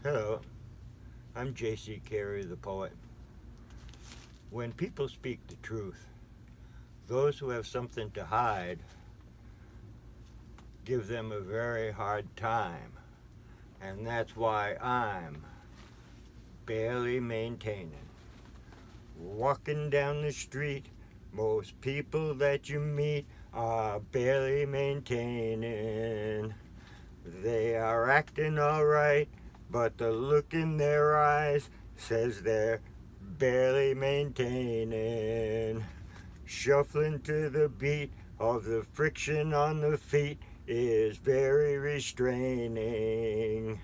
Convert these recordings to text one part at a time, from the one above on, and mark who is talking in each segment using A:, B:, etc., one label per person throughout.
A: Hello, I'm J.C. Carey, the poet. When people speak the truth, those who have something to hide give them a very hard time, and that's why I'm barely maintaining. Walking down the street, most people that you meet are barely maintaining. They are acting alright, but the look in their eyes says they're barely maintaining. Shuffling to the beat of the friction on the feet is very restraining.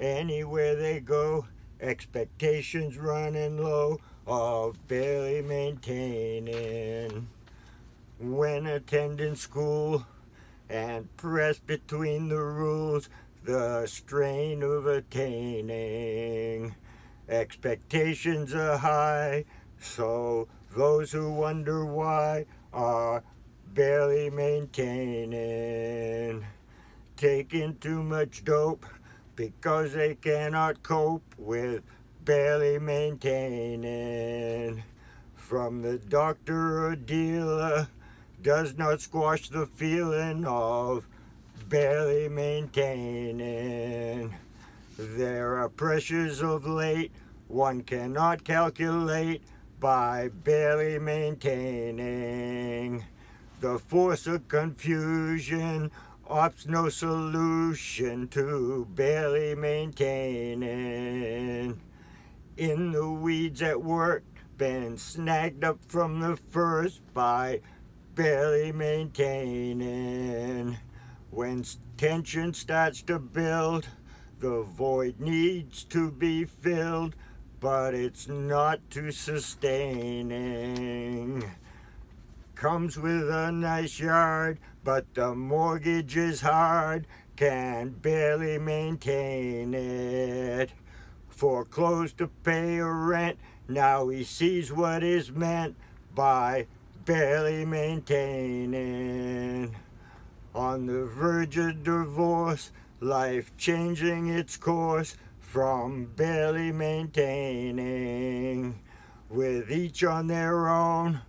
A: Anywhere they go, expectations running low of barely maintaining. When attending school and pressed between the rules, the strain of attaining. Expectations are high, so those who wonder why are barely maintaining. Taking too much dope because they cannot cope with barely maintaining. From the doctor or dealer does not squash the feeling of barely maintaining. There are pressures of late one cannot calculate by barely maintaining. The force of confusion opts no solution to barely maintaining. In the weeds at work, been snagged up from the first by barely maintaining. When tension starts to build, the void needs to be filled, but it's not too sustaining. Comes with a nice yard, but the mortgage is hard, can barely maintain it. Foreclosed to pay a rent, now he sees what is meant by barely maintaining. On the verge of divorce, life changing its course from barely maintaining. With each on their own,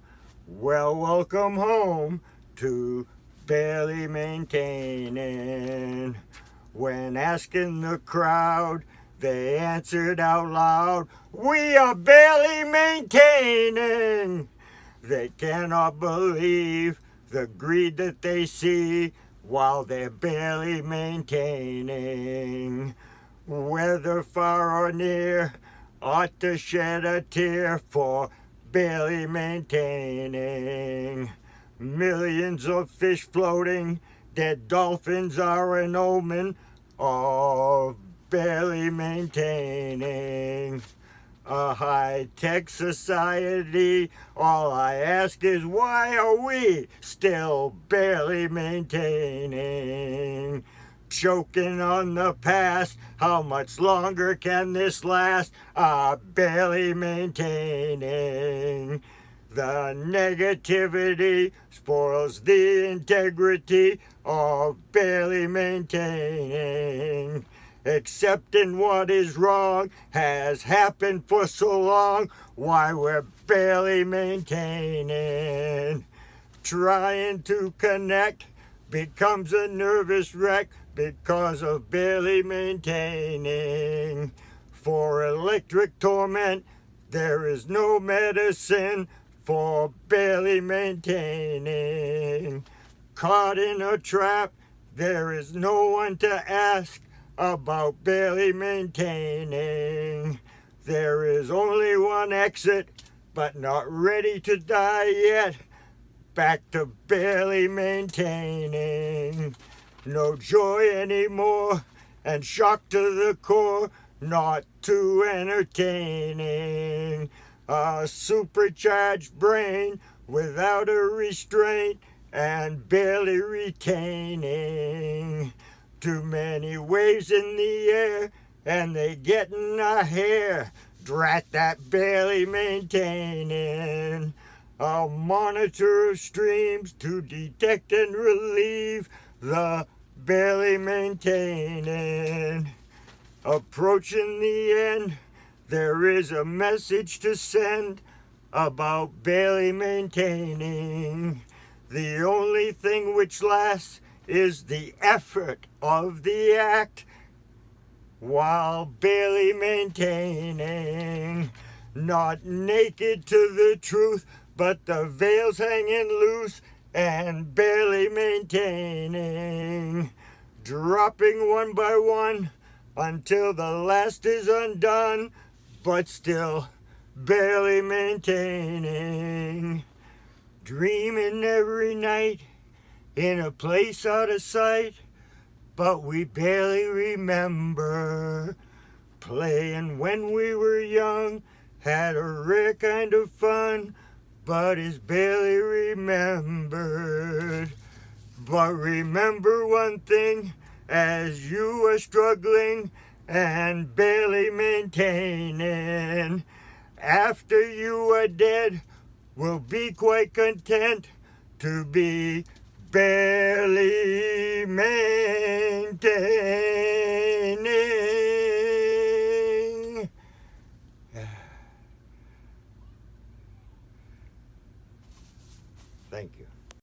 A: well, welcome home to barely maintaining. When asking the crowd, they answered out loud, "We are barely maintaining." They cannot believe the greed that they see while they're barely maintaining. Whether far or near, ought to shed a tear for barely maintaining. Millions of fish floating, dead dolphins are an omen of barely maintaining. A high-tech society, all I ask is why are we still barely maintaining? Choking on the past, how much longer can this last? Barely maintaining. The negativity spoils the integrity of barely maintaining. Accepting what is wrong has happened for so long, why we're barely maintaining. Trying to connect becomes a nervous wreck because of barely maintaining. For electric torment, there is no medicine for barely maintaining. Caught in a trap, there is no one to ask about barely maintaining. There is only one exit, but not ready to die yet. Back to barely maintaining. No joy anymore, and shock to the core, not too entertaining. A supercharged brain without a restraint and barely retaining. Too many waves in the air, and they get in our hair. Drat that barely maintaining. A monitor of streams to detect and relieve the barely maintaining. Approaching the end, there is a message to send about barely maintaining. The only thing which lasts is the effort of the act while barely maintaining. Not naked to the truth, but the veil's hanging loose and barely maintaining. Dropping one by one until the last is undone, but still barely maintaining. Dreaming every night in a place out of sight, but we barely remember. Playing when we were young, had a rare kind of fun, but is barely remembered. But remember one thing, as you are struggling and barely maintaining. After you are dead, we'll be quite content to be barely maintaining. Thank you.